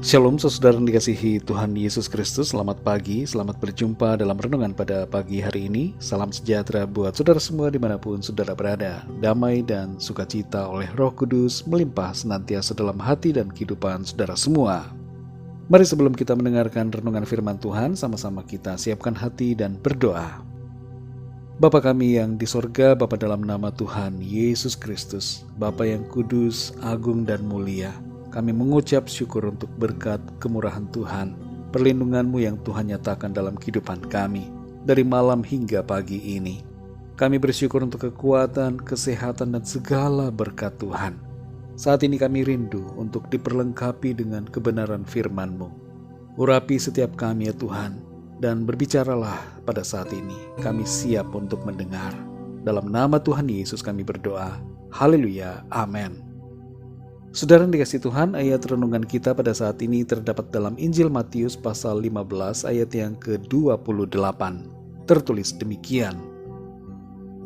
Shalom saudara yang dikasihi Tuhan Yesus Kristus. Selamat pagi, selamat berjumpa dalam renungan pada pagi hari ini. Salam sejahtera buat saudara semua dimanapun saudara berada. Damai dan sukacita oleh Roh Kudus melimpah senantiasa dalam hati dan kehidupan saudara semua. Mari sebelum kita mendengarkan renungan firman Tuhan, sama-sama kita siapkan hati dan berdoa. Bapa kami yang di sorga, Bapa dalam nama Tuhan Yesus Kristus, Bapa yang kudus, agung dan mulia, kami mengucap syukur untuk berkat kemurahan Tuhan, perlindungan-Mu yang Tuhan nyatakan dalam kehidupan kami, dari malam hingga pagi ini. Kami bersyukur untuk kekuatan, kesehatan, dan segala berkat Tuhan. Saat ini kami rindu untuk diperlengkapi dengan kebenaran firman-Mu. Urapi setiap kami ya Tuhan, dan berbicaralah pada saat ini. Kami siap untuk mendengar. Dalam nama Tuhan Yesus kami berdoa. Haleluya, amin. Saudara yang dikasihi Tuhan, ayat renungan kita pada saat ini terdapat dalam Injil Matius pasal 15 ayat yang ke-28. Tertulis demikian.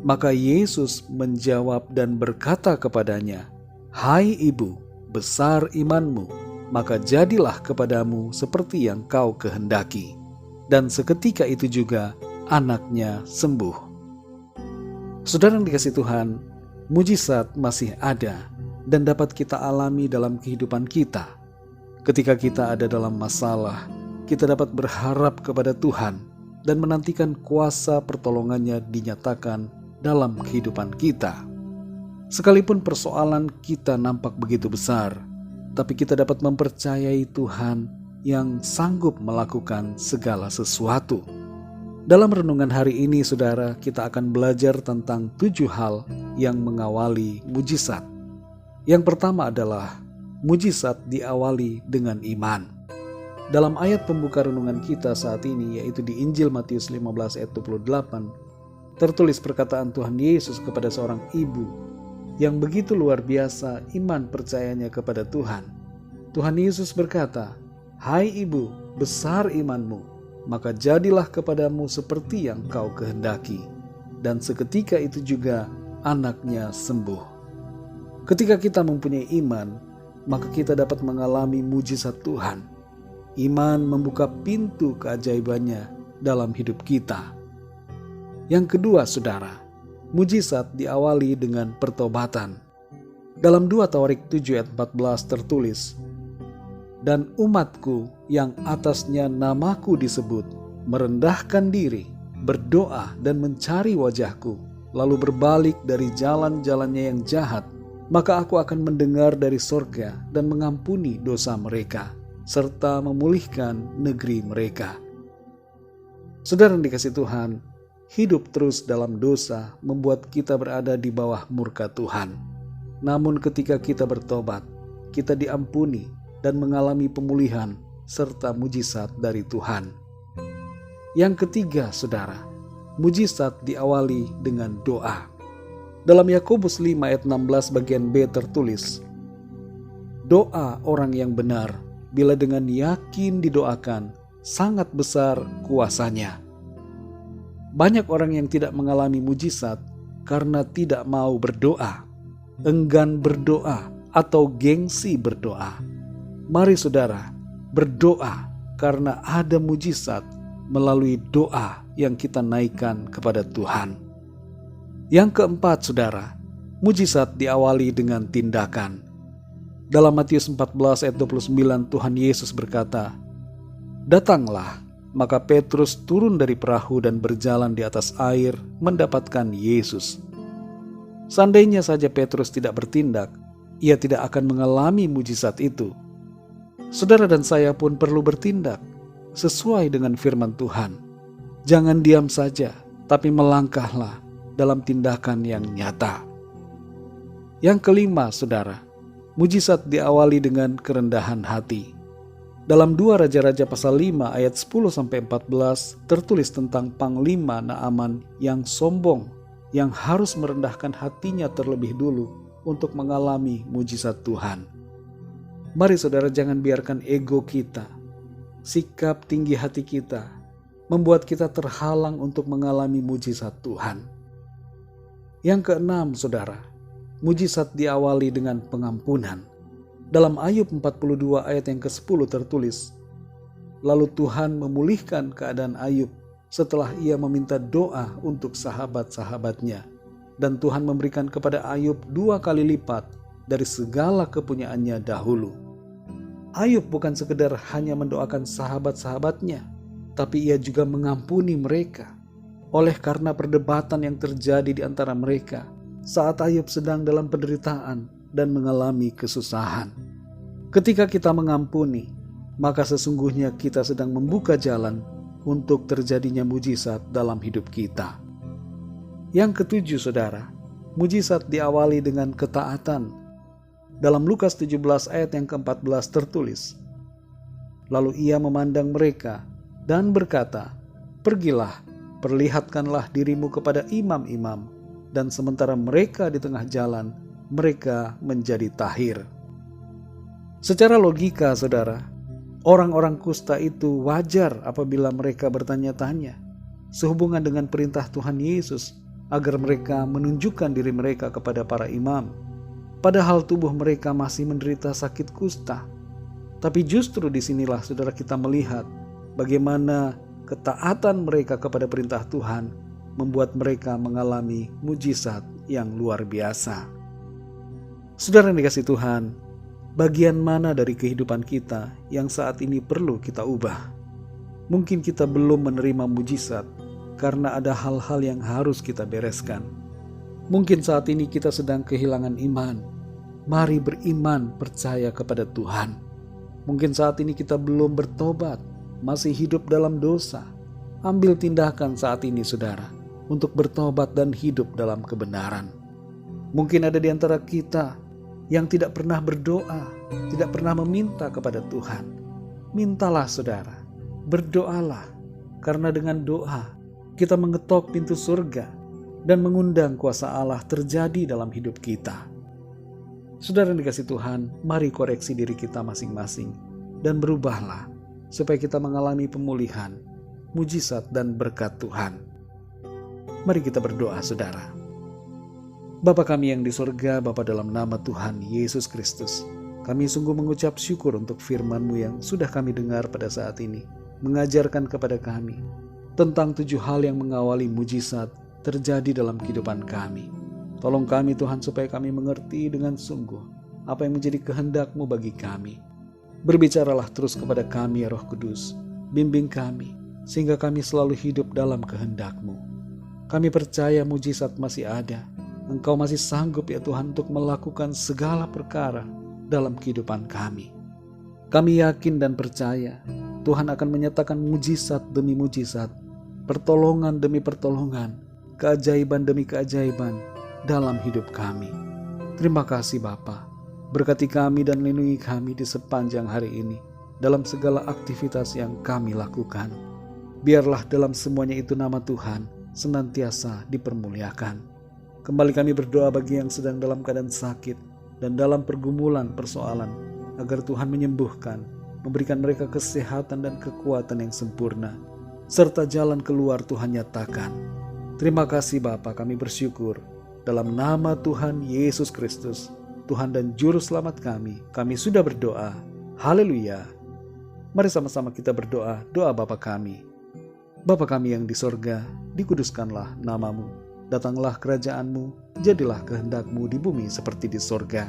Maka Yesus menjawab dan berkata kepadanya, "Hai ibu, besar imanmu, maka jadilah kepadamu seperti yang kau kehendaki." Dan seketika itu juga anaknya sembuh. Saudara yang dikasihi Tuhan, mujizat masih ada dan dapat kita alami dalam kehidupan kita. Ketika kita ada dalam masalah, kita dapat berharap kepada Tuhan dan menantikan kuasa pertolongannya dinyatakan dalam kehidupan kita. Sekalipun persoalan kita nampak begitu besar, tapi kita dapat mempercayai Tuhan yang sanggup melakukan segala sesuatu. Dalam renungan hari ini, saudara, kita akan belajar tentang 7 hal yang mengawali mujizat. Yang pertama adalah mujizat diawali dengan iman. Dalam ayat pembuka renungan kita saat ini, yaitu di Injil Matius 15 ayat 28, tertulis perkataan Tuhan Yesus kepada seorang ibu yang begitu luar biasa iman percayanya kepada Tuhan. Tuhan Yesus berkata, "Hai ibu, besar imanmu, maka jadilah kepadamu seperti yang kau kehendaki." Dan seketika itu juga anaknya sembuh. Ketika kita mempunyai iman, maka kita dapat mengalami mujizat Tuhan. Iman membuka pintu keajaibannya dalam hidup kita. Yang kedua, saudara, mujizat diawali dengan pertobatan. Dalam 2 Tawarik 7 ayat 14 tertulis, "Dan umatku yang atasnya namaku disebut, merendahkan diri, berdoa dan mencari wajahku, lalu berbalik dari jalan-jalannya yang jahat, maka aku akan mendengar dari sorga dan mengampuni dosa mereka, serta memulihkan negeri mereka." Saudara yang dikasihi Tuhan, hidup terus dalam dosa membuat kita berada di bawah murka Tuhan. Namun ketika kita bertobat, kita diampuni dan mengalami pemulihan serta mujizat dari Tuhan. Yang ketiga, saudara, mujizat diawali dengan doa. Dalam Yakobus 5 ayat 16 bagian B tertulis, "Doa orang yang benar, bila dengan yakin didoakan, sangat besar kuasanya." Banyak orang yang tidak mengalami mujizat karena tidak mau berdoa, enggan berdoa, atau gengsi berdoa. Mari saudara, berdoa karena ada mujizat melalui doa yang kita naikkan kepada Tuhan. Yang keempat, saudara, mujizat diawali dengan tindakan. Dalam Matius 14 ayat 29 Tuhan Yesus berkata, "Datanglah." Maka Petrus turun dari perahu dan berjalan di atas air mendapatkan Yesus. Seandainya saja Petrus tidak bertindak, ia tidak akan mengalami mujizat itu. Saudara dan saya pun perlu bertindak sesuai dengan firman Tuhan. Jangan diam saja, tapi melangkahlah dalam tindakan yang nyata. Yang kelima, saudara, mujizat diawali dengan kerendahan hati. Dalam 2 Raja-Raja pasal 5 ayat 10-14 tertulis tentang Panglima Naaman yang sombong, yang harus merendahkan hatinya terlebih dulu untuk mengalami mujizat Tuhan. Mari saudara, jangan biarkan ego kita, sikap tinggi hati kita, membuat kita terhalang untuk mengalami mujizat Tuhan. Yang keenam, saudara, mujizat diawali dengan pengampunan. Dalam Ayub 42 ayat yang ke-10 tertulis, lalu Tuhan memulihkan keadaan Ayub setelah ia meminta doa untuk sahabat-sahabatnya. Dan Tuhan memberikan kepada Ayub 2 kali lipat dari segala kepunyaannya dahulu. Ayub bukan sekedar hanya mendoakan sahabat-sahabatnya, tapi ia juga mengampuni mereka. Oleh karena perdebatan yang terjadi di antara mereka saat Ayub sedang dalam penderitaan dan mengalami kesusahan. Ketika kita mengampuni, maka sesungguhnya kita sedang membuka jalan untuk terjadinya mujizat dalam hidup kita. Yang ketujuh, saudara, mujizat diawali dengan ketaatan. Dalam Lukas 17 ayat yang ke-14 tertulis, lalu ia memandang mereka dan berkata, pergilah, perlihatkanlah dirimu kepada imam-imam. Dan sementara mereka di tengah jalan, mereka menjadi tahir. Secara logika, saudara, orang-orang kusta itu wajar apabila mereka bertanya-tanya sehubungan dengan perintah Tuhan Yesus agar mereka menunjukkan diri mereka kepada para imam. Padahal tubuh mereka masih menderita sakit kusta. Tapi justru disinilah, saudara, kita melihat bagaimana ketaatan mereka kepada perintah Tuhan membuat mereka mengalami mujizat yang luar biasa. Saudara yang dikasihi Tuhan, bagian mana dari kehidupan kita yang saat ini perlu kita ubah? Mungkin kita belum menerima mujizat karena ada hal-hal yang harus kita bereskan. Mungkin saat ini kita sedang kehilangan iman. Mari beriman, percaya kepada Tuhan. Mungkin saat ini kita belum bertobat, masih hidup dalam dosa. Ambil tindakan saat ini, saudara, untuk bertobat dan hidup dalam kebenaran. Mungkin ada di antara kita yang tidak pernah berdoa, tidak pernah meminta kepada Tuhan. Mintalah, saudara, berdoalah, karena dengan doa kita mengetok pintu surga dan mengundang kuasa Allah terjadi dalam hidup kita. Saudara yang dikasihi Tuhan, mari koreksi diri kita masing-masing dan berubahlah supaya kita mengalami pemulihan, mujizat dan berkat Tuhan. Mari kita berdoa, saudara. Bapa kami yang di surga, Bapa, dalam nama Tuhan Yesus Kristus, kami sungguh mengucap syukur untuk firman-Mu yang sudah kami dengar pada saat ini, mengajarkan kepada kami tentang 7 hal yang mengawali mujizat terjadi dalam kehidupan kami. Tolong kami, Tuhan, supaya kami mengerti dengan sungguh apa yang menjadi kehendak-Mu bagi kami. Berbicaralah terus kepada kami, ya Roh Kudus. Bimbing kami, sehingga kami selalu hidup dalam kehendak-Mu. Kami percaya mujizat masih ada. Engkau masih sanggup, ya Tuhan, untuk melakukan segala perkara dalam kehidupan kami. Kami yakin dan percaya Tuhan akan menyatakan mujizat demi mujizat, pertolongan demi pertolongan, keajaiban demi keajaiban dalam hidup kami. Terima kasih Bapa. Berkati kami dan lindungi kami di sepanjang hari ini dalam segala aktivitas yang kami lakukan. Biarlah dalam semuanya itu nama Tuhan senantiasa dipermuliakan. Kembali kami berdoa bagi yang sedang dalam keadaan sakit dan dalam pergumulan persoalan, agar Tuhan menyembuhkan, memberikan mereka kesehatan dan kekuatan yang sempurna, serta jalan keluar Tuhan nyatakan. Terima kasih Bapa, kami bersyukur. Dalam nama Tuhan Yesus Kristus, Tuhan dan Juru Selamat kami sudah berdoa. Haleluya. Mari sama-sama kita berdoa, doa Bapa kami. Bapa kami yang di sorga, dikuduskanlah nama-Mu. Datanglah kerajaan-Mu, jadilah kehendak-Mu di bumi seperti di sorga.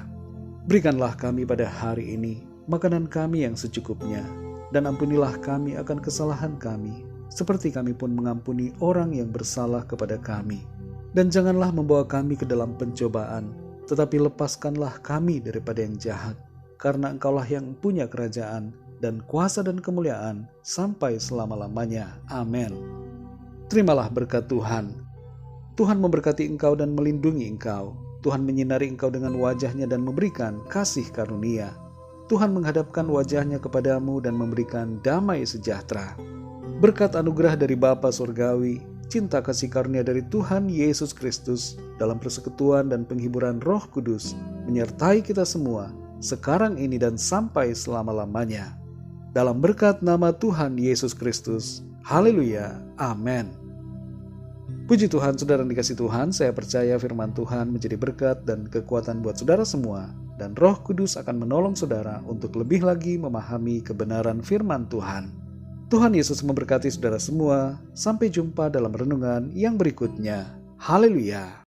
Berikanlah kami pada hari ini makanan kami yang secukupnya, dan ampunilah kami akan kesalahan kami, seperti kami pun mengampuni orang yang bersalah kepada kami. Dan janganlah membawa kami ke dalam pencobaan, tetapi lepaskanlah kami daripada yang jahat, karena Engkaulah yang punya kerajaan dan kuasa dan kemuliaan sampai selama-lamanya. Amin. Terimalah berkat Tuhan. Tuhan memberkati engkau dan melindungi engkau. Tuhan menyinari engkau dengan wajah-Nya dan memberikan kasih karunia. Tuhan menghadapkan wajah-Nya kepadamu dan memberikan damai sejahtera. Berkat anugerah dari Bapa Surgawi, cinta kasih karunia dari Tuhan Yesus Kristus, dalam persekutuan dan penghiburan Roh Kudus, menyertai kita semua, sekarang ini dan sampai selama-lamanya. Dalam berkat nama Tuhan Yesus Kristus. Haleluya. Amin. Puji Tuhan, saudara yang dikasih Tuhan, saya percaya firman Tuhan menjadi berkat dan kekuatan buat saudara semua. Dan Roh Kudus akan menolong saudara untuk lebih lagi memahami kebenaran firman Tuhan. Tuhan Yesus memberkati saudara semua. Sampai jumpa dalam renungan yang berikutnya. Haleluya!